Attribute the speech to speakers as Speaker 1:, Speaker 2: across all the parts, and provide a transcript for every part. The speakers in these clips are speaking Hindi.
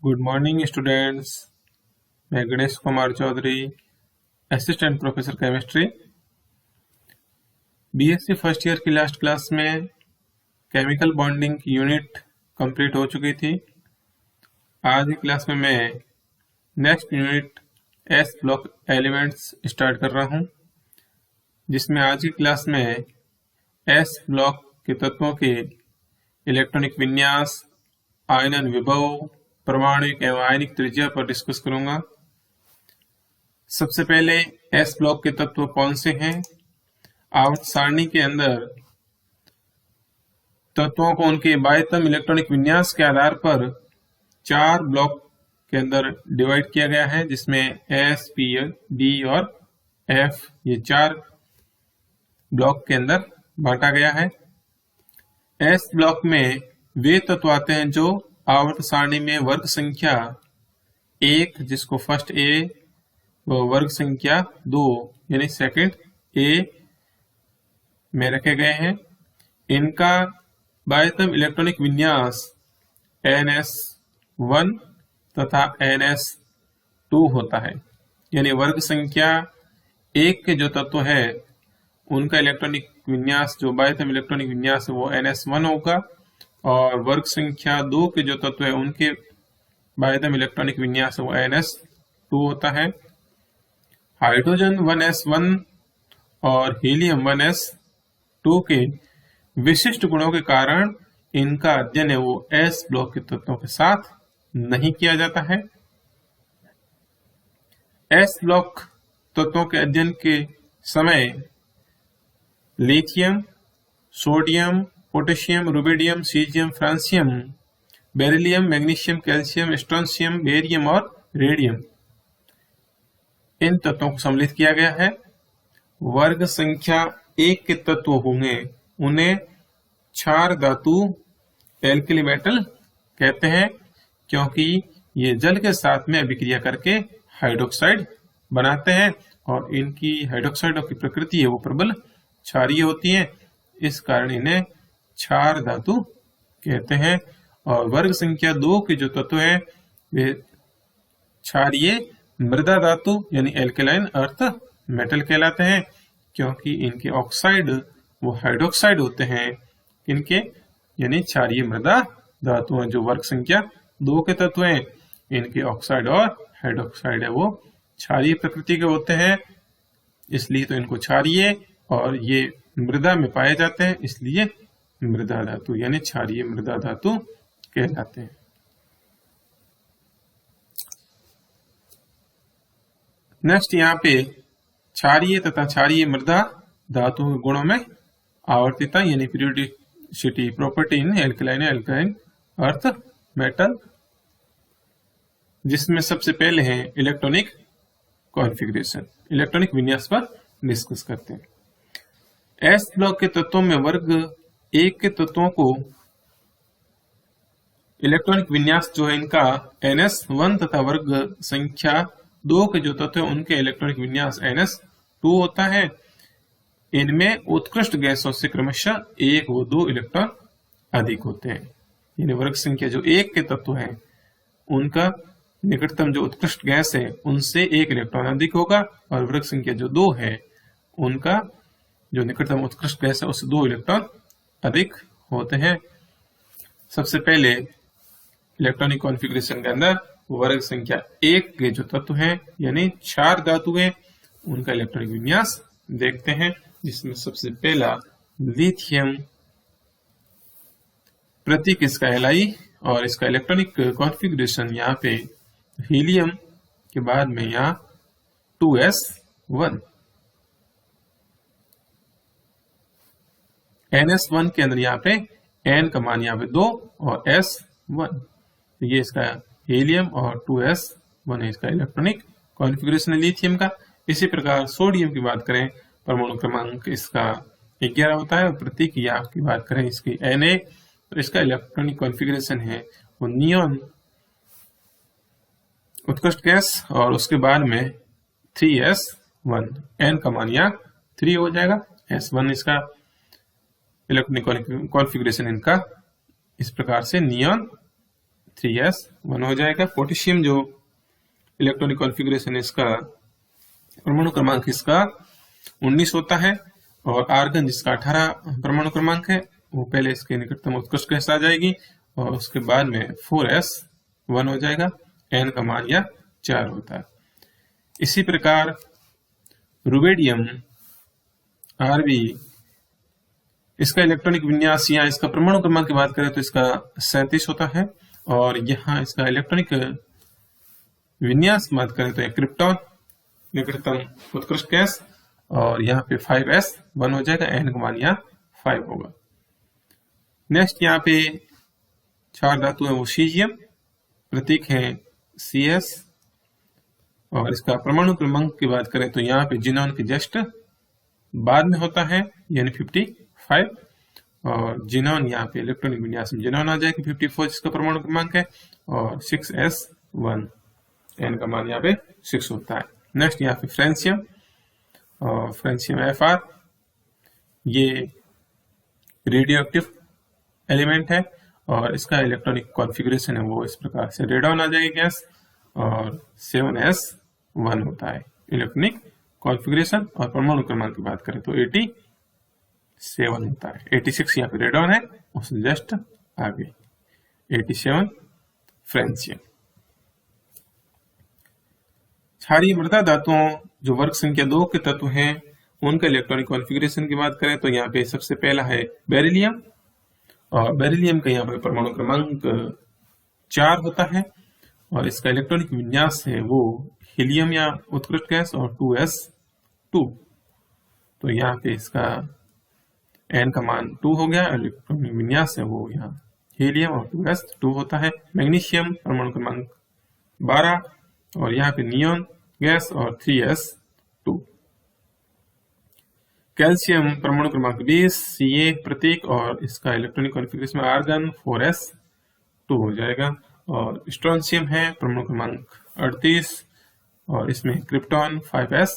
Speaker 1: Good morning students. मैं Ganesh Kumar Chaudhary, assistant professor chemistry. BSc first year की लास्ट क्लास में केमिकल बॉन्डिंग की यूनिट कंप्लीट हो चुकी थी। आज की क्लास में मैं next unit S block elements start कर रहा हूं, जिसमें आज की क्लास में एस ब्लॉक के तत्वों के इलेक्ट्रॉनिक विन्यास, आयनन विभव, परमाणुक एवं आयनिक त्रिज्या पर डिस्कस करूंगा। सबसे पहले एस ब्लॉक के तत्व कौन से हैं। आवर्त सारणी के अंदर तत्वों को उनके बाह्यतम इलेक्ट्रॉनिक विन्यास के आधार पर 4 ब्लॉक के अंदर डिवाइड किया गया है, जिसमें एस, पी, डी और एफ ये 4 ब्लॉक के अंदर बांटा गया है। एस ब्लॉक में वे तत्व आते हैं जो आवर्त सारणी में वर्ग संख्या 1, जिसको फर्स्ट ए, व वर्ग संख्या 2 यानी सेकंड ए में रखे गए हैं। इनका बाह्यतम इलेक्ट्रॉनिक विन्यास NS1 तथा NS2 होता है, यानी वर्ग संख्या 1 के जो तत्व है उनका इलेक्ट्रॉनिक विन्यास, जो बाह्यतम इलेक्ट्रॉनिक विन्यास है वो NS1 होगा, और वर्ग संख्या 2 के जो तत्व है उनके बाह्यतम इलेक्ट्रॉनिक विन्यास है वो NS2 होता है। हाइड्रोजन 1s1 और हीलियम 1s2 के विशिष्ट गुणों के कारण इनका अध्ययन है वो एस ब्लॉक के तत्वों के साथ नहीं किया जाता है। एस ब्लॉक तत्वों के अध्ययन के समय lithium, sodium, potassium, rubidium, caesium, francium, beryllium, magnesium, calcium, strontium, barium और रेडियम, इन तत्वों को सम्मिलित किया गया है। वर्ग संख्या 1 के तत्व होंगे उन्हें क्षार धातु एल्कली मेटल कहते हैं, क्योंकि ये जल के साथ में अभिक्रिया करके हाइड्रोक्साइड बनाते हैं और इनकी हाइड्रोक्साइडों की प्रकृति है वो प्रबल क्षारीय होती है, इस कारण इन्हें क्षार धातु कहते हैं। और वर्ग संख्या 2 के जो तत्व है वे क्षारीय मृदा धातु यानी एल्केलाइन अर्थ मेटल कहलाते हैं, क्योंकि इनके ऑक्साइड वो हाइड्रोक्साइड होते हैं, इनके यानी क्षारीय मृदा धातु हैं। जो वर्ग संख्या 2 के तत्व हैं इनके ऑक्साइड और हाइड्रोक्साइड है वो क्षारीय प्रकृति के होते हैं, इसलिए तो इनको क्षारीय और ये मृदा में पाए जाते हैं, इसलिए मृदा धातु यानी क्षारीय मृदा धातु कहलाते हैं। नेक्स्ट यहाँ पे क्षारीय तथा क्षारीय मृदा धातु के गुणों में आवर्तिता यानी periodicity property in alkaline earth metal, जिसमें सबसे पहले है इलेक्ट्रॉनिक कॉन्फ़िगरेशन। इलेक्ट्रॉनिक विन्यास पर डिस्कस करते हैं। एस ब्लॉक के तत्वों में वर्ग 1 के तत्वों को इलेक्ट्रॉनिक विन्यास जो है इनका NS1 तथा वर्ग संख्या 2 के जो तत्व है उनके इलेक्ट्रॉनिक विन्यास NS2 होता है। इनमें उत्कृष्ट गैसों से क्रमशः 1 व 2 इलेक्ट्रॉन अधिक होते हैं, यानी वर्ग संख्या जो 1 के तत्व है उनका निकटतम जो उत्कृष्ट गैस है उनसे 1 इलेक्ट्रॉन अधिक होगा, और वर्ग संख्या जो 2 है उनका जो निकटतम उत्कृष्ट गैस है उससे 2 इलेक्ट्रॉन अधिक होते हैं। सबसे पहले इलेक्ट्रॉनिक कॉन्फ़िगरेशन के अंदर वर्ग संख्या 1 के जो तत्व हैं यानी क्षार धातु हैं उनका इलेक्ट्रॉनिक विन्यास देखते हैं, जिसमें सबसे पहला लिथियम, प्रतीक इसका Li, और इसका इलेक्ट्रॉनिक कॉन्फ़िगरेशन यहाँ पे हीलियम के बाद में यहाँ 2s1, NS1 के अंदर यहाँ पे N का मान यहाँ पे 2 और S1, तो ये इसका हीलियम और 2s1 है इसका इलेक्ट्रॉनिक कॉन्फ़िगरेशन लिथियम का। इसी प्रकार सोडियम की बात करें, परमाणु क्रमांक इसका 11 होता है, और प्रतीक या की बात करें इसकी Na, तो इसका इलेक्ट्रॉनिक कॉन्फ़िगरेशन है वो नियॉन उत्कृष्ट गैस, और उसके बाद में 3s1, N का मान यहाँ 3 हो जाएगा, S1 इसका इलेक्ट्रॉनिक कॉन्फ़िगरेशन इनका इस प्रकार से नियॉन 3s1 हो जाएगा। पोटेशियम जो इलेक्ट्रॉनिक कॉन्फ़िगरेशन है इसका परमाणु क्रमांक इसका 19 होता है और आर्गन जिसका 18 परमाणु क्रमांक है वो पहले इसके निकटतम उत्कृष्ट गैस आ जाएगी और उसके बाद में 4s1 हो जाएगा। n का मान यह 4 होता है। इसी प्रकार रुबेडियम Rb इसका इलेक्ट्रॉनिक विन्यास या इसका परमाणु क्रमांक की बात करें तो इसका 37 होता है और यहाँ इसका इलेक्ट्रॉनिक विन्यास की बात करें तो क्रिप्टॉन निकटतम उत्कृष्ट गैस और यहाँ पे 5s1 हो जाएगा। n का मान यहाँ 5 होगा। नेक्स्ट यहाँ पे 4 धातु है वो सीजियम, प्रतीक है Cs और इसका परमाणु क्रमांक की बात करें तो यहाँ पे जिनॉन के जस्ट बाद में होता है यानी 55 और जिनॉन यहाँ पे इलेक्ट्रॉनिक विन्यास में जिनॉन आ जाएगा 54 जिसका परमाणु क्रमांक है और 6s1 n का मान यहाँ पे 6 होता है। नेक्स्ट यहाँ पे फ्रेंसियम और फ्रेंसियम Fr ये रेडियो एक्टिव एलिमेंट है और इसका इलेक्ट्रॉनिक कॉन्फ़िगरेशन है वो इस प्रकार से रेडॉन आ जाएगी गैस और 7s1 होता है इलेक्ट्रॉनिक कॉन्फ़िगरेशन और परमाणु क्रमांक की बात करें तो 87 होता है। 86 यहाँ पे रेडॉन है उससे जस्ट आगे 87 फ्रेंसियम। क्षारीय मृदा धातुओं जो वर्ग संख्या 2 के तत्व हैं उनका इलेक्ट्रॉनिक कॉन्फ़िगरेशन की बात करें तो यहाँ पे सबसे पहला है बेरिलियम और बेरिलियम का यहाँ पे परमाणु क्रमांक 4 होता है और इसका इलेक्ट्रॉनिक विन्यास है वो हीलियम या उत्कृष्ट गैस और 2s2 तो यहाँ पे इसका n का मान 2 हो गया। इलेक्ट्रॉनिक विन्यास है वो यहाँ हीलियम और 2s2 होता है। मैग्नीशियम परमाणु क्रमांक 12 और यहाँ पे नियोन गैस और 3s2। कैल्शियम परमाणु क्रमांक 20 Ca प्रतीक और इसका इलेक्ट्रॉनिक कॉन्फ़िगरेशन में आर्गन 4s2 हो जाएगा और स्ट्रोंशियम है परमाणु क्रमांक 38 और इसमें क्रिप्टॉन 5s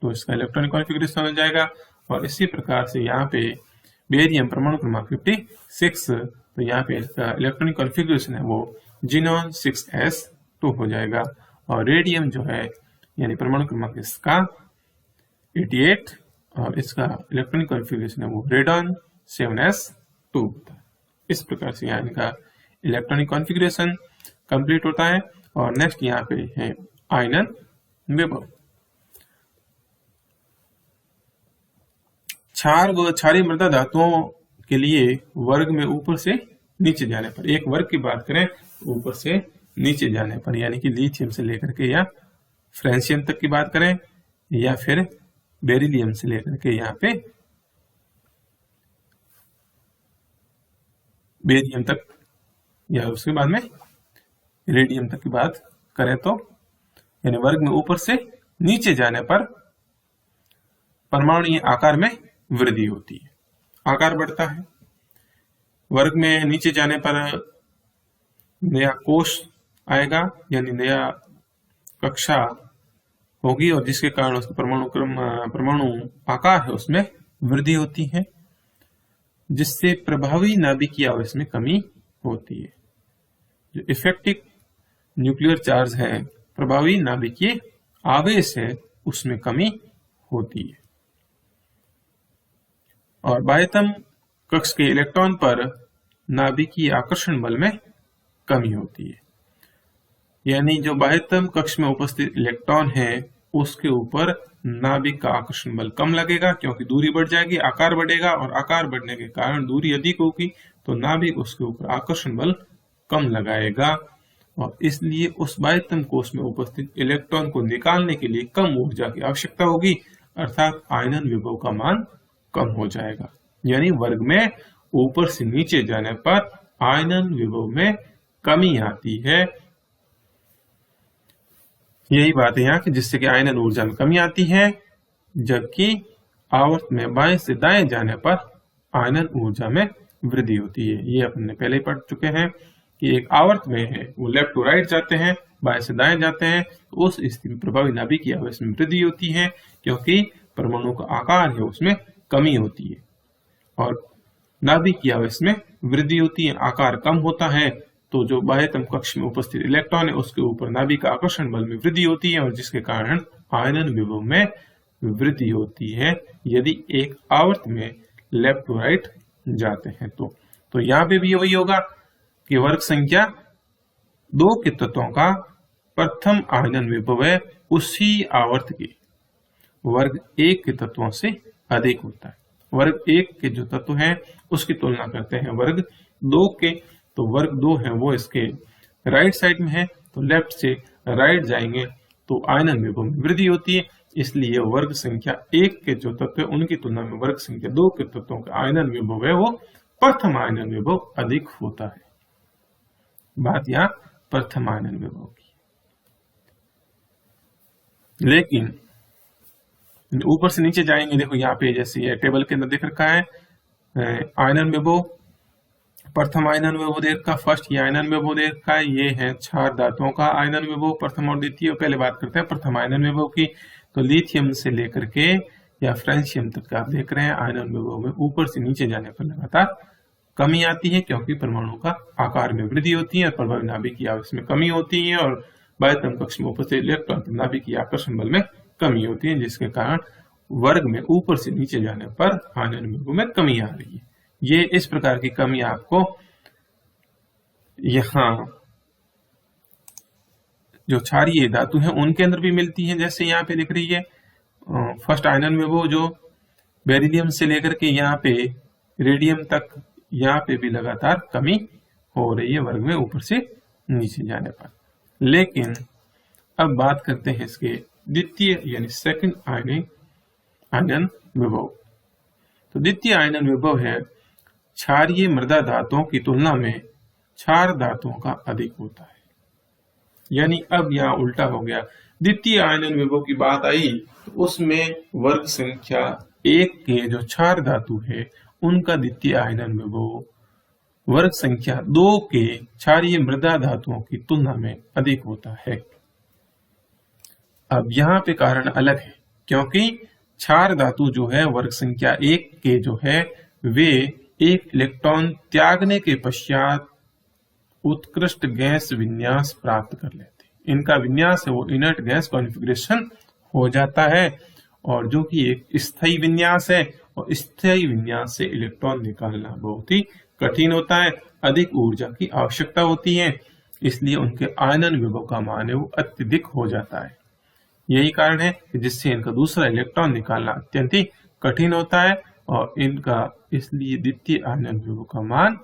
Speaker 1: तो इसका इलेक्ट्रॉनिक कॉन्फ़िगरेशन हो जाएगा। और इसी प्रकार से यहाँ पे बेरियम परमाणु क्रमांक 56 तो यहाँ पे इसका इलेक्ट्रॉनिक कॉन्फ़िगरेशन है वो जिनॉन 6s2 हो जाएगा और रेडियम जो है यानी परमाणु क्रमांक इसका 88 और इसका इलेक्ट्रॉनिक कॉन्फ़िगरेशन है वो रेडॉन 7s2 होता है। इस प्रकार से यहाँ इनका इलेक्ट्रॉनिक कॉन्फ़िगरेशन कंप्लीट होता है। और नेक्स्ट यहाँ पे है आयनन विभव। क्षार व क्षारीय मृदा धातुओं के लिए वर्ग में ऊपर से नीचे जाने पर, एक वर्ग की बात करें ऊपर से नीचे जाने पर यानी कि लिथियम से लेकर के या फ्रेंसियम तक की बात करें या फिर बेरिलियम से लेकर के यहाँ पे बेरियम तक या उसके बाद में रेडियम तक की बात करें तो यानी वर्ग में ऊपर से नीचे जाने पर परमाणु आकार में वृद्धि होती है, आकार बढ़ता है। वर्ग में नीचे जाने पर नया कोश आएगा यानी नया कक्षा होगी और जिसके कारण उसका परमाणु आकार है उसमें वृद्धि होती है जिससे प्रभावी नाभिकीय आवेश में कमी होती है। जो इफेक्टिव न्यूक्लियर चार्ज है, प्रभावी नाभिकीय आवेश है, उसमें कमी होती है। और बाह्यतम कक्ष के इलेक्ट्रॉन पर नाभिकीय आकर्षण बल में कमी होती है यानी जो बाह्यतम कक्ष में उपस्थित इलेक्ट्रॉन है उसके ऊपर नाभिक का आकर्षण बल कम लगेगा क्योंकि दूरी बढ़ जाएगी, आकार बढ़ेगा और आकार बढ़ने के कारण दूरी अधिक होगी तो नाभिक उसके ऊपर आकर्षण बल कम लगाएगा और इसलिए उस बाह्यतम कोश में उपस्थित इलेक्ट्रॉन को निकालने के लिए कम ऊर्जा की आवश्यकता होगी अर्थात आयनन विभव का मान कम हो जाएगा। यानी वर्ग में ऊपर से नीचे जाने पर आयनन विभव में कमी आती है। यही बात है यहाँ की जिससे कि आयनन ऊर्जा में कमी आती है, जबकि आवर्त में बाएं से दाएं जाने पर आयनन ऊर्जा में वृद्धि होती है। ये अपन पहले ही पढ़ चुके हैं कि एक आवर्त में है वो लेफ्ट टू राइट जाते हैं, बाएं से दाएं जाते हैं तो उस स्थिति में प्रभावी नाभिकीय आवेश में वृद्धि होती है क्योंकि परमाणु का आकार है उसमें कमी होती है और नाभिकीय आवेश में वृद्धि होती है, आकार कम होता है तो जो बाह्यतम कक्ष में उपस्थित इलेक्ट्रॉन है उसके ऊपर नाभिक का आकर्षण बल में वृद्धि होती है और जिसके कारण आयनन विभव में वृद्धि होती है यदि एक आवर्त में लेफ्ट टू राइट जाते हैं तो यहाँ पे भी वही होगा कि वर्ग संख्या 2 के तत्वों का प्रथम आयनन विभव है उसी आवर्त के वर्ग 1 के तत्वों से अधिक होता है। वर्ग 1 के जो तत्व हैं उसकी तुलना करते हैं वर्ग 2 के, तो वर्ग 2 है वो इसके राइट साइड में है, तो लेफ्ट से राइट जाएंगे तो आयनन विभव में वृद्धि होती है, इसलिए वर्ग संख्या 1 के जो तत्व है उनकी तुलना में वर्ग संख्या 2 के तत्वों का आयनन विभव है वो प्रथम आयनन विभव अधिक होता है। बात यहाँ प्रथम आयनन विभव की। लेकिन ऊपर से नीचे जाएंगे, देखो यहाँ पे जैसे ये टेबल के अंदर दिख रखा है आयनन विभव, प्रथम आयनन विभव दे रखा, फर्स्ट ये आयनन विभव दे रखा है, ये है क्षार धातुओं का आयनन विभव प्रथम और द्वितीय। पहले बात करते हैं प्रथम आयनन विभव की, तो लिथियम से लेकर के या फ्रांसियम तक आप देख रहे हैं आयनन विभव में ऊपर से नीचे जाने पर लगातार कमी आती है क्योंकि परमाणु का आकार में वृद्धि होती है, प्रभावी नाभिक की आवेश में कमी होती है और बाह्यतम कक्ष में उपस्थित इलेक्ट्रॉन नाभिक की आकर्षण बल में कमी होती है, जिसके कारण वर्ग में ऊपर से नीचे जाने पर आयनन विभव में कमी आ रही है। ये इस प्रकार की कमी आपको यहाँ जो क्षारीय धातु है उनके अंदर भी मिलती है, जैसे यहाँ पे दिख रही है फर्स्ट आयनन विभव जो बेरिलियम से लेकर के यहाँ पे रेडियम तक, यहाँ पे भी लगातार कमी हो रही है वर्ग में ऊपर से नीचे जाने पर। लेकिन अब बात करते हैं इसके द्वितीय यानी सेकंड आयनन विभव। तो द्वितीय आयनन विभव है क्षारीय मृदा धातुओं की तुलना में क्षार धातुओं का अधिक होता है। यानी अब यहाँ उल्टा हो गया, द्वितीय आयनन विभव की बात आई तो उसमें वर्ग संख्या 1 के जो क्षार धातु है उनका द्वितीय आयनन विभव वर्ग संख्या 2 के क्षारीय मृदा धातुओं की तुलना में अधिक होता है। अब यहाँ पे कारण अलग है क्योंकि क्षार धातु जो है वर्ग संख्या 1 के जो है वे एक इलेक्ट्रॉन त्यागने के पश्चात उत्कृष्ट गैस विन्यास प्राप्त कर लेते हैं। इनका विन्यास है वो इनर्ट गैस कॉन्फ़िगरेशन हो जाता है और जो कि एक स्थायी विन्यास है और स्थायी विन्यास से इलेक्ट्रॉन निकालना बहुत ही कठिन होता है, अधिक ऊर्जा की आवश्यकता होती है, इसलिए उनके आयनन विभव का मान है वो अत्यधिक हो जाता है। यही कारण है कि जिससे इनका दूसरा इलेक्ट्रॉन निकालना अत्यंत ही कठिन होता है और इनका इसलिए द्वितीय आयनन विभव का मान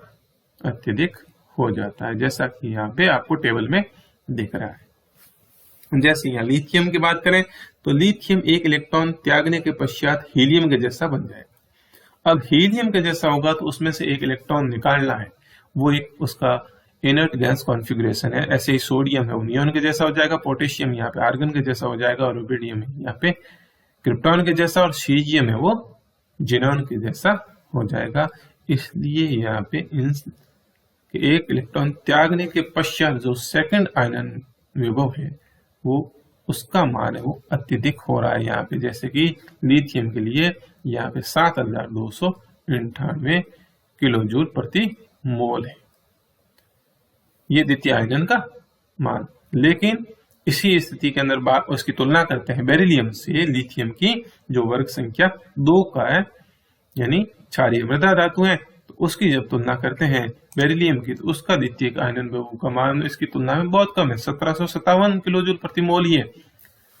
Speaker 1: अत्यधिक हो जाता है, जैसा कि यहाँ पे आपको टेबल में दिख रहा है। जैसे यहाँ लिथियम की बात करें तो लिथियम एक इलेक्ट्रॉन त्यागने के पश्चात हीलियम के जैसा बन जाएगा। अब हीलियम के जैसा होगा तो उसमें से एक इलेक्ट्रॉन निकालना है, वो एक उसका इनर्ट गैस कॉन्फ़िगरेशन है। ऐसे ही सोडियम है वो नियॉन के जैसा हो जाएगा, पोटेशियम यहाँ पे आर्गन के जैसा हो जाएगा और रुबिडियम है यहाँ पे क्रिप्टॉन के जैसा और सीजियम है वो जिनॉन के जैसा हो जाएगा। इसलिए यहाँ पे इन एक इलेक्ट्रॉन त्यागने के पश्चात जो सेकंड आयनन विभव है वो उसका मान है वो अत्यधिक हो रहा है। यहाँ पे जैसे कि लिथियम के लिए यहाँ पे 7298 किलो जूल प्रति मोल है, ये द्वितीय आयनन का मान। लेकिन इसी स्थिति के अंदर बात उसकी तुलना करते हैं बेरिलियम से लिथियम की जो वर्ग संख्या 2 का है यानी क्षारीय मृदा धातु है, तो उसकी जब तुलना करते हैं बेरिलियम की तो उसका द्वितीय आयनन विभव का मान इसकी तुलना में बहुत कम है, 1757 किलो जूल प्रति मोल ही है।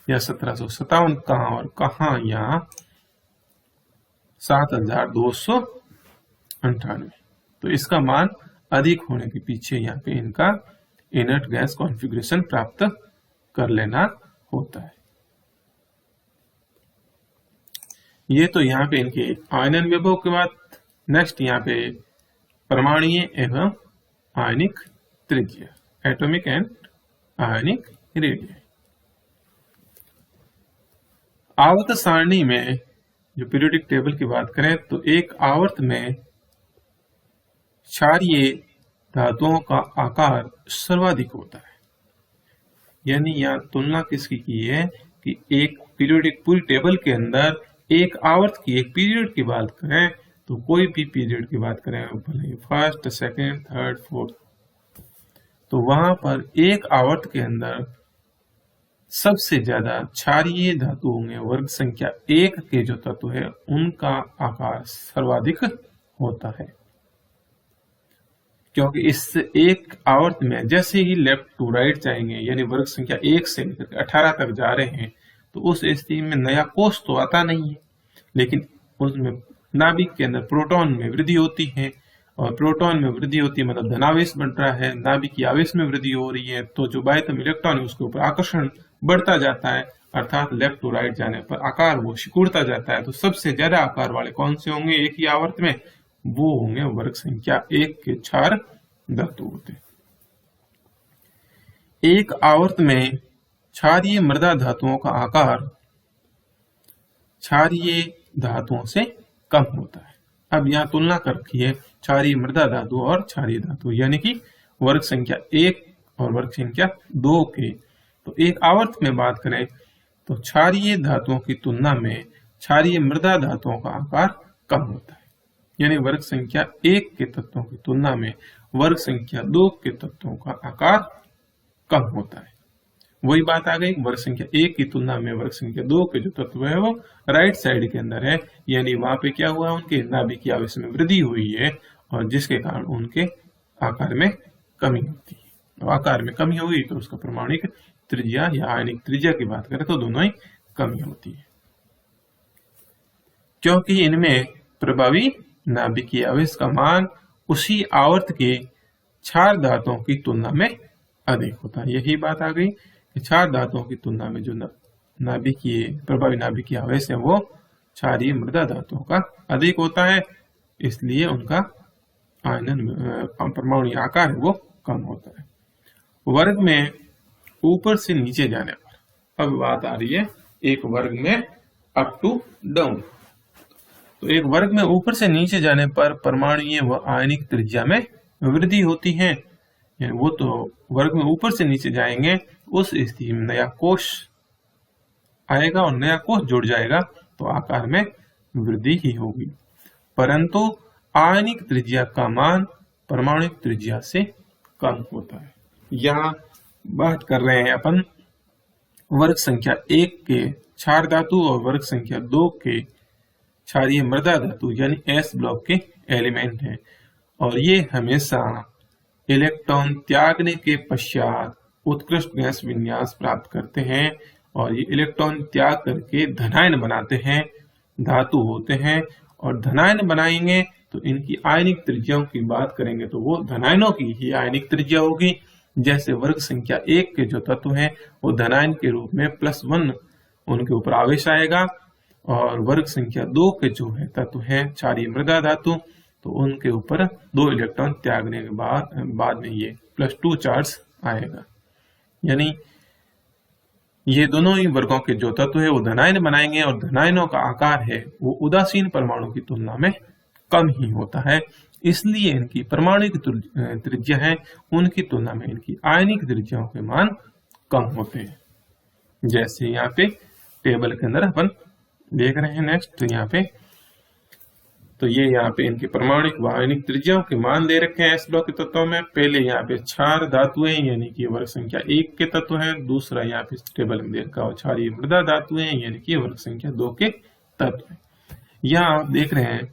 Speaker 1: या 1757 कहाँ और कहाँ, यहाँ 7298। तो इसका मान अधिक होने के पीछे यहाँ पे इनका इनर्ट गैस कॉन्फ़िगरेशन प्राप्त कर लेना होता है। ये तो यहाँ पे इनके आयनन विभव के बाद नेक्स्ट यहाँ पे परमाणुीय एवं आयनिक त्रिज्या, एटॉमिक एंड आयनिक रेडियस। आवर्त सारणी में जो पीरियोडिक टेबल की बात करें तो एक आवर्त में क्षारीय धातुओं का आकार सर्वाधिक होता है। यानी यहाँ तुलना किसकी की है कि एक पीरियोडिक पूरी टेबल के अंदर एक आवर्त की एक पीरियड की बात करें तो कोई भी पीरियड की बात करें भले फर्स्ट सेकंड थर्ड फोर्थ, तो वहां पर एक आवर्त के अंदर सबसे ज्यादा क्षारीय धातुओं में वर्ग संख्या 1 के जो तत्व है उनका आकार सर्वाधिक होता है, क्योंकि इस एक आवर्त में जैसे ही लेफ्ट टू राइट जाएंगे यानी वर्ग संख्या 1 से लेकर 18 तक जा रहे हैं तो उस स्थिति में नया कोष तो आता नहीं है, लेकिन उसमें नाभिक के अंदर प्रोटॉन में वृद्धि होती है, और प्रोटॉन में वृद्धि होती है मतलब धनावेश बढ़ रहा है, नाभिक की आवेश में वृद्धि हो रही है, तो जो बाह्यतम इलेक्ट्रॉन है उसके ऊपर आकर्षण बढ़ता जाता है, अर्थात लेफ्ट टू राइट जाने पर आकार वो सिकुड़ता जाता है। तो सबसे ज्यादा आकार वाले कौन से होंगे एक ही आवर्त में, वो होंगे वर्ग संख्या 1 के क्षार धातु होते। एक आवर्त में क्षारीय मृदा धातुओं का आकार क्षारीय धातुओं से कम होता है। अब यहाँ तुलना कर रखी है क्षारीय मृदा धातु और क्षारीय धातु, यानी कि वर्ग संख्या 1 और वर्ग संख्या 2 के। तो एक आवर्त में बात करें तो क्षारीय धातुओं की तुलना में क्षारीय मृदा धातुओं का आकार कम होता है, यानी वर्ग संख्या 1 के तत्वों की तुलना में वर्ग संख्या 2 के तत्वों का आकार कम होता है। वही बात आ गई, वर्ग संख्या 1 की तुलना में वर्ग संख्या 2 के जो तत्व है वो राइट साइड के अंदर है, यानी वहां पे क्या हुआ, उनके नाभिक की आवेश में वृद्धि हुई है और जिसके कारण उनके आकार में कमी होती है। तो आकार में कमी होगी तो उसका परमाणुक त्रिज्या या आयनिक त्रिज्या की बात करें तो दोनों ही कमी होती है, क्योंकि इनमें प्रभावी नाभिकीय आवेश का मान उसी आवर्त के क्षार धातुओं की तुलना में अधिक होता है। यही बात आ गई कि क्षार धातुओं की तुलना में जो नाभिकीय प्रभावी नाभिकीय आवेश है वो क्षारीय मृदा धातुओं का अधिक होता है, इसलिए उनका आयनन परमाणु आकार है वो कम होता है। वर्ग में ऊपर से नीचे जाने पर, अब बात आ रही है एक वर्ग में अप टू डाउन। तो एक वर्ग में ऊपर से नीचे जाने पर परमाणुीय व आयनिक त्रिज्या में वृद्धि होती है, यानी वो तो वर्ग में ऊपर से नीचे जाएंगे उस स्थिति में नया कोष आएगा और नया कोष जुड़ जाएगा तो आकार में वृद्धि ही होगी, परंतु आयनिक त्रिज्या का मान परमाणुक त्रिज्या से कम होता है। यहाँ बात कर रहे हैं अपन वर्ग संख्या 1 के क्षार धातु और वर्ग संख्या 2 के क्षारीय मृदा धातु यानी एस ब्लॉक के एलिमेंट हैं, और ये हमेशा इलेक्ट्रॉन त्यागने के पश्चात उत्कृष्ट गैस विन्यास प्राप्त करते हैं, और ये इलेक्ट्रॉन त्याग करके धनायन बनाते हैं, धातु होते हैं, और धनायन बनाएंगे तो इनकी आयनिक त्रिज्याओं की बात करेंगे तो वो धनायनों की ही आयनिक त्रिज्या होगी। जैसे वर्ग संख्या 1 के जो तत्व हैं वो धनायन के रूप में +1 उनके ऊपर आवेश आएगा, और वर्ग संख्या 2 के जो है तत्व है क्षारीय मृदा धातु तो उनके ऊपर 2 इलेक्ट्रॉन त्यागने के बाद में ये +2 चार्ज आएगा, यानी ये दोनों ही वर्गों के जो तत्व है वो धनायन बनाएंगे, और धनायनों का आकार है वो उदासीन परमाणु की तुलना में कम ही होता है, इसलिए इनकी परमाणुक त्रिज्या है उनकी तुलना में इनकी आयनिक त्रिज्याओं के मान कम होते हैं। जैसे यहाँ पे टेबल के अंदर अपन देख रहे हैं नेक्स्ट, तो यहाँ पे तो ये यहाँ पे इनके परमाणुक व आयनिक त्रिज्याओं के मान दे रखे हैं एस ब्लॉक के तत्वों में। पहले यहाँ पे क्षार धातुएं यानी कि वर्ग संख्या 1 के तत्व है, दूसरा यहाँ पे टेबल में दे रखा क्षारीय मृदा धातुएं यानी कि वर्ग संख्या 2 के तत्व है। यहाँ आप देख रहे हैं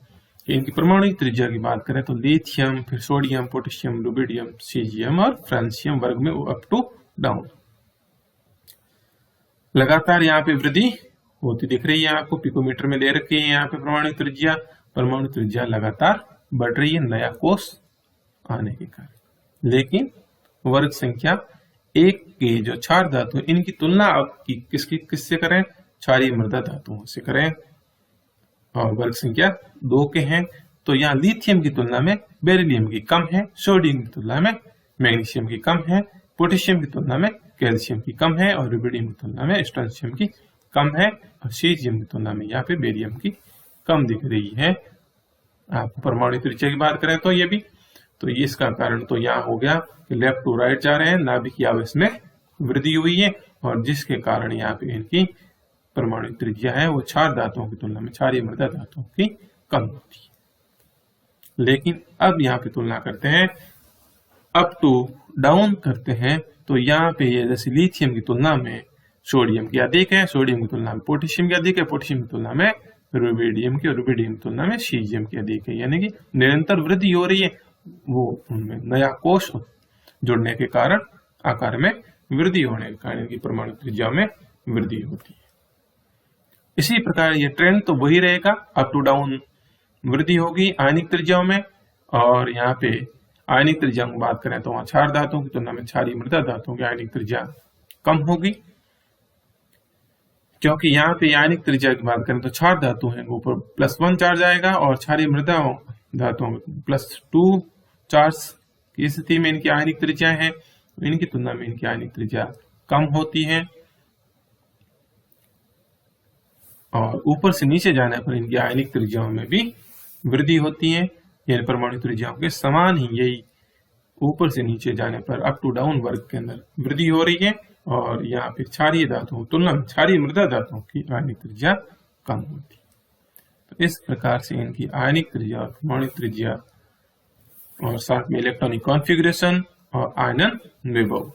Speaker 1: कि इनकी परमाणुक त्रिज्या की बात करें तो लिथियम, फिर सोडियम, पोटेशियम, रुबिडियम, सीजियम और फ्रांसियम वर्ग में अप टू डाउन लगातार यहाँ पे वृद्धि होती दिख रही है। आपको पिकोमीटर में दे रखी है यहाँ पे परमाणु त्रिज्या लगातार बढ़ रही है नया कोष आने के कारण। लेकिन वर्ग संख्या 1 के जो क्षार धातु इनकी तुलना अब किससे करें, क्षारीय मृदा धातुओं से करें, और वर्ग संख्या 2 के हैं तो यहाँ लिथियम की तुलना में बेरिलियम की कम है, सोडियम की तुलना में मैग्नीशियम की कम है, पोटेशियम की तुलना में कैल्शियम की कम है, और रुबिडियम की तुलना में स्ट्रोंशियम की कम है, और सीजियम की तुलना में यहाँ पे बेरियम की कम दिख रही है। आपको परमाणु त्रिज्या की बात करें तो ये भी तो इसका कारण तो यहाँ हो गया कि लेफ्ट टू राइट जा रहे हैं, नाभिकीय आवेश में वृद्धि हुई है, और जिसके कारण यहाँ पे इनकी परमाणु त्रिज्या है वो क्षार धातुओं की तुलना में क्षारीय मृदा धातुओं की कम होती है। लेकिन अब यहाँ पे तुलना करते हैं अप टू डाउन करते हैं तो यहाँ पे ये जैसे लिथियम की तुलना में सोडियम की अधिक है, सोडियम की तुलना में पोटेशियम की अधिक है, पोटेशियम की तुलना में रुबिडियम की, और रुबिडियम की तुलना में सीजियम की अधिक है। यानी कि निरंतर वृद्धि हो रही है, वो उनमें नया कोष जुड़ने के कारण आकार में वृद्धि होने के कारण इनकी परमाणु त्रिज्या में वृद्धि होती है। इसी प्रकार ये ट्रेंड तो वही रहेगा, अप टू डाउन वृद्धि होगी आयनिक त्रिज्याओं में। और यहाँ पे आयनिक त्रिज्या की बात करें तो वहां क्षार धातुओं की तुलना में क्षारीय मृदा धातुओं की आयनिक त्रिज्या कम होगी, क्योंकि यहाँ पे आयनिक त्रिज्या की बात करें तो क्षार धातु है ऊपर +1 चार्ज आएगा और क्षारीय मृदा धातुओं में +2 चार्ज की स्थिति में इनकी आयनिक त्रिज्या है, इनकी तुलना में इनकी आयनिक त्रिज्या कम होती है। और ऊपर से नीचे जाने पर इनकी आयनिक त्रिज्याओं में भी वृद्धि होती है। यानी परमाणु त्रिज्याओं के समान ही यही ऊपर से नीचे जाने पर अप टू डाउन वर्ग के अंदर वृद्धि हो रही है, और यहाँ पे क्षारीय धातुओं तुलना में क्षारीय मृदा धातुओं की आयनिक त्रिज्या कम होती है। तो इस प्रकार से इनकी आयनिक त्रिज्या और परमाणु त्रिज्या और साथ में इलेक्ट्रॉनिक कॉन्फ़िगरेशन और आयनन विभव,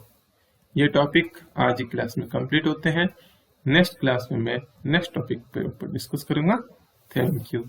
Speaker 1: ये टॉपिक आज की क्लास में कंप्लीट होते हैं। नेक्स्ट क्लास में मैं नेक्स्ट टॉपिक के ऊपर डिस्कस करूंगा। Thank you.